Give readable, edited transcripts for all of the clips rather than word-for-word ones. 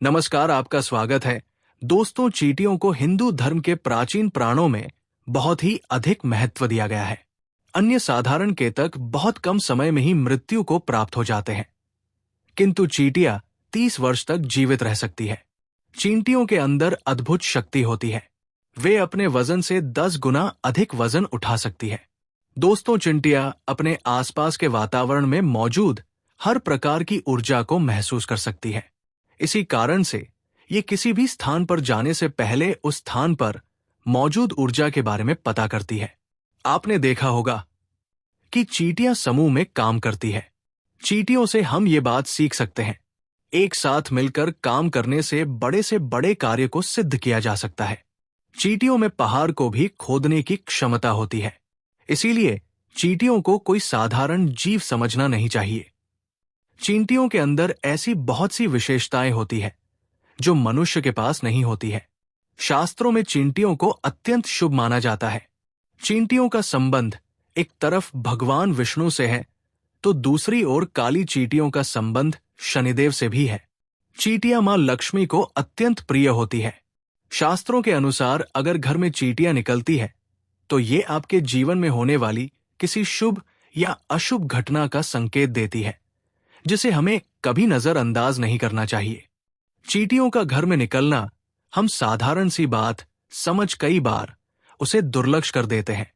नमस्कार, आपका स्वागत है। दोस्तों, चींटियों को हिंदू धर्म के प्राचीन पुराणों में बहुत ही अधिक महत्व दिया गया है। अन्य साधारण केतक बहुत कम समय में ही मृत्यु को प्राप्त हो जाते हैं, किंतु चींटियां 30 वर्ष तक जीवित रह सकती है। चींटियों के अंदर अद्भुत शक्ति होती है। वे अपने वजन से 10 गुना अधिक वजन उठा सकती है। दोस्तों, चींटियां अपने आसपास के वातावरण में मौजूद हर प्रकार की ऊर्जा को महसूस कर सकती है। इसी कारण से ये किसी भी स्थान पर जाने से पहले उस स्थान पर मौजूद ऊर्जा के बारे में पता करती है। आपने देखा होगा कि चींटियां समूह में काम करती है। चींटियों से हम ये बात सीख सकते हैं, एक साथ मिलकर काम करने से बड़े कार्य को सिद्ध किया जा सकता है। चींटियों में पहाड़ को भी खोदने की क्षमता होती है, इसीलिए चींटियों को कोई साधारण जीव समझना नहीं चाहिए। चींटियों के अंदर ऐसी बहुत सी विशेषताएं होती है जो मनुष्य के पास नहीं होती है। शास्त्रों में चींटियों को अत्यंत शुभ माना जाता है। चींटियों का संबंध एक तरफ भगवान विष्णु से है, तो दूसरी ओर काली चींटियों का संबंध शनिदेव से भी है। चींटियां मां लक्ष्मी को अत्यंत प्रिय होती है। शास्त्रों के अनुसार अगर घर में चींटियां निकलती है तो ये आपके जीवन में होने वाली किसी शुभ या अशुभ घटना का संकेत देती है, जिसे हमें कभी नजरअंदाज नहीं करना चाहिए। चींटियों का घर में निकलना हम साधारण सी बात समझ कई बार उसे दुर्लक्ष कर देते हैं,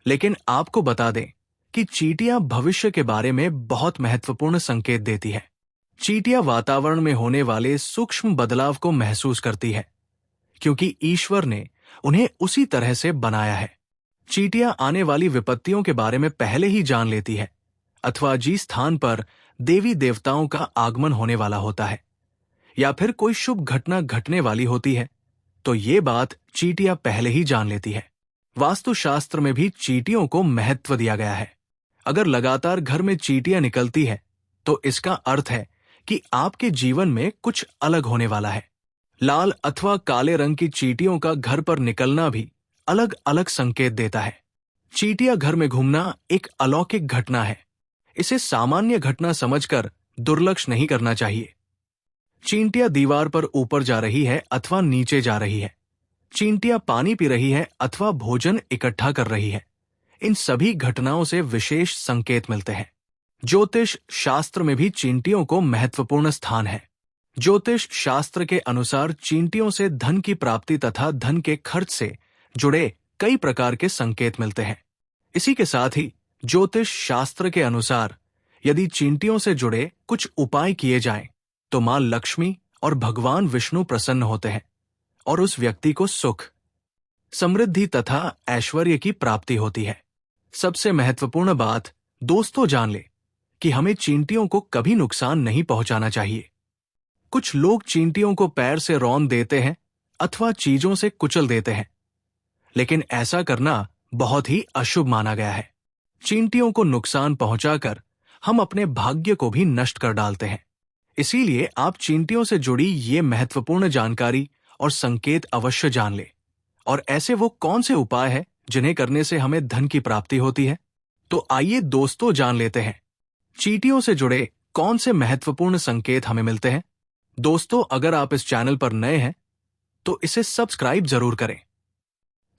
लेकिन आपको बता दें कि चींटियां भविष्य के बारे में बहुत महत्वपूर्ण संकेत देती है। चींटियां वातावरण में होने वाले सूक्ष्म बदलाव को महसूस करती है, क्योंकि ईश्वर ने उन्हें उसी तरह से बनाया है। चींटियां आने वाली विपत्तियों के बारे में पहले ही जान लेती है, अथवा जिस स्थान पर देवी देवताओं का आगमन होने वाला होता है या फिर कोई शुभ घटना घटने वाली होती है, तो ये बात चींटियां पहले ही जान लेती है। वास्तुशास्त्र में भी चींटियों को महत्व दिया गया है। अगर लगातार घर में चींटियां निकलती है तो इसका अर्थ है कि आपके जीवन में कुछ अलग होने वाला है। लाल अथवा काले रंग की चींटियों का घर पर निकलना भी अलग अलग संकेत देता है। चींटियां घर में घूमना एक अलौकिक घटना है। इसे सामान्य घटना समझकर दुर्लक्ष नहीं करना चाहिए। चींटियां दीवार पर ऊपर जा रही है अथवा नीचे जा रही है। चींटियां पानी पी रही है अथवा भोजन इकट्ठा कर रही है। इन सभी घटनाओं से विशेष संकेत मिलते हैं। ज्योतिष शास्त्र में भी चींटियों को महत्वपूर्ण स्थान है। ज्योतिष शास्त्र के अनुसार चींटियों से धन की प्राप्ति तथा धन के खर्च से जुड़े कई प्रकार के संकेत मिलते हैं। इसी के साथ ही ज्योतिष शास्त्र के अनुसार यदि चींटियों से जुड़े कुछ उपाय किए जाएं, तो मां लक्ष्मी और भगवान विष्णु प्रसन्न होते हैं और उस व्यक्ति को सुख, समृद्धि तथा ऐश्वर्य की प्राप्ति होती है। सबसे महत्वपूर्ण बात दोस्तों जान ले कि हमें चींटियों को कभी नुकसान नहीं पहुंचाना चाहिए। कुछ लोग चींटियों को पैर से रौंद देते हैं अथवा चीजों से कुचल देते हैं, लेकिन ऐसा करना बहुत ही अशुभ माना गया है। चींटियों को नुकसान पहुंचाकर हम अपने भाग्य को भी नष्ट कर डालते हैं। इसीलिए आप चींटियों से जुड़ी ये महत्वपूर्ण जानकारी और संकेत अवश्य जान ले। और ऐसे वो कौन से उपाय हैं जिन्हें करने से हमें धन की प्राप्ति होती है? तो आइए दोस्तों जान लेते हैं चींटियों से जुड़े कौन से महत्वपूर्ण संकेत हमें मिलते हैं। दोस्तों, अगर आप इस चैनल पर नए हैं तो इसे सब्सक्राइब जरूर करें,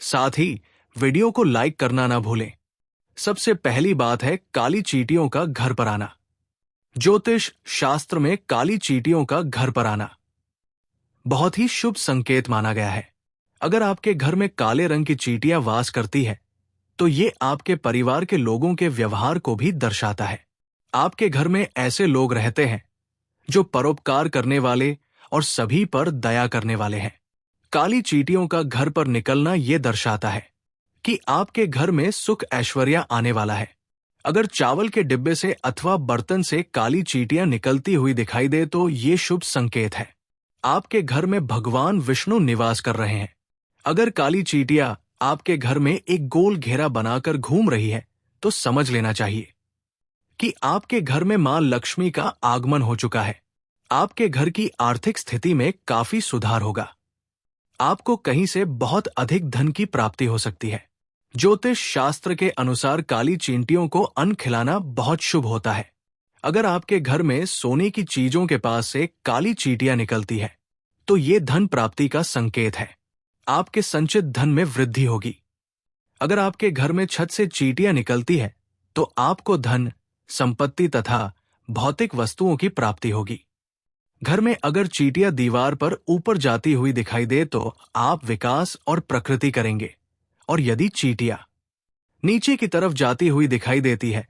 साथ ही वीडियो को लाइक करना ना भूलें। सबसे पहली बात है काली चींटियों का घर पर आना। ज्योतिष शास्त्र में काली चींटियों का घर पर आना बहुत ही शुभ संकेत माना गया है। अगर आपके घर में काले रंग की चींटियां वास करती है तो ये आपके परिवार के लोगों के व्यवहार को भी दर्शाता है। आपके घर में ऐसे लोग रहते हैं जो परोपकार करने वाले और सभी पर दया करने वाले हैं। काली चींटियों का घर पर निकलना ये दर्शाता है कि आपके घर में सुख ऐश्वर्य आने वाला है। अगर चावल के डिब्बे से अथवा बर्तन से काली चींटियां निकलती हुई दिखाई दे तो ये शुभ संकेत है। आपके घर में भगवान विष्णु निवास कर रहे हैं। अगर काली चींटियां आपके घर में एक गोल घेरा बनाकर घूम रही है तो समझ लेना चाहिए कि आपके घर में मां लक्ष्मी का आगमन हो चुका है। आपके घर की आर्थिक स्थिति में काफी सुधार होगा। आपको कहीं से बहुत अधिक धन की प्राप्ति हो सकती है। ज्योतिष शास्त्र के अनुसार काली चींटियों को अन्न खिलाना बहुत शुभ होता है। अगर आपके घर में सोने की चीजों के पास से काली चींटियां निकलती है तो ये धन प्राप्ति का संकेत है। आपके संचित धन में वृद्धि होगी। अगर आपके घर में छत से चींटियां निकलती है तो आपको धन, संपत्ति तथा भौतिक वस्तुओं की प्राप्ति होगी। घर में अगर चींटियां दीवार पर ऊपर जाती हुई दिखाई दे तो आप विकास और प्रकृति करेंगे, और यदि चींटियां नीचे की तरफ जाती हुई दिखाई देती है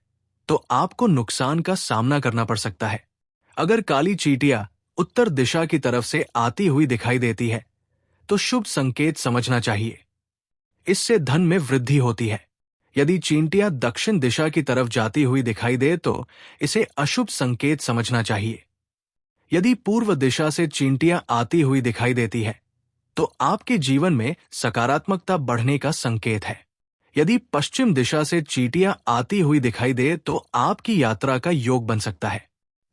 तो आपको नुकसान का सामना करना पड़ सकता है। अगर काली चींटियां उत्तर दिशा की तरफ से आती हुई दिखाई देती है तो शुभ संकेत समझना चाहिए। इससे धन में वृद्धि होती है। यदि चींटियां दक्षिण दिशा की तरफ जाती हुई दिखाई दे तो इसे अशुभ संकेत समझना चाहिए। यदि पूर्व दिशा से चींटियां आती हुई दिखाई देती है तो आपके जीवन में सकारात्मकता बढ़ने का संकेत है। यदि पश्चिम दिशा से चींटियां आती हुई दिखाई दे तो आपकी यात्रा का योग बन सकता है।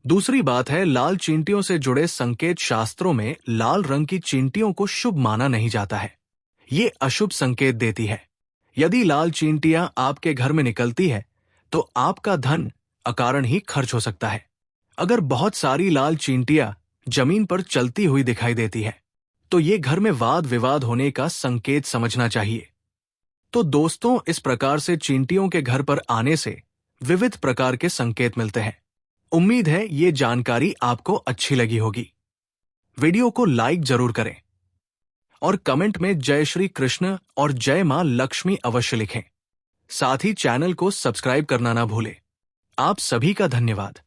दूसरी बात है, लाल चींटियों से जुड़े संकेत शास्त्रों में लाल रंग की चींटियों को शुभ माना नहीं जाता है। ये अशुभ संकेत देती है। यदि लाल चींटियां आपके घर में निकलती है तो आपका धन अकारण ही खर्च हो सकता है। अगर बहुत सारी लाल चींटियां जमीन पर चलती हुई दिखाई देती है तो ये घर में वाद विवाद होने का संकेत समझना चाहिए। तो दोस्तों, इस प्रकार से चींटियों के घर पर आने से विविध प्रकार के संकेत मिलते हैं। उम्मीद है ये जानकारी आपको अच्छी लगी होगी। वीडियो को लाइक जरूर करें और कमेंट में जय श्री कृष्ण और जय मां लक्ष्मी अवश्य लिखें। साथ ही चैनल को सब्सक्राइब करना ना भूलें। आप सभी का धन्यवाद।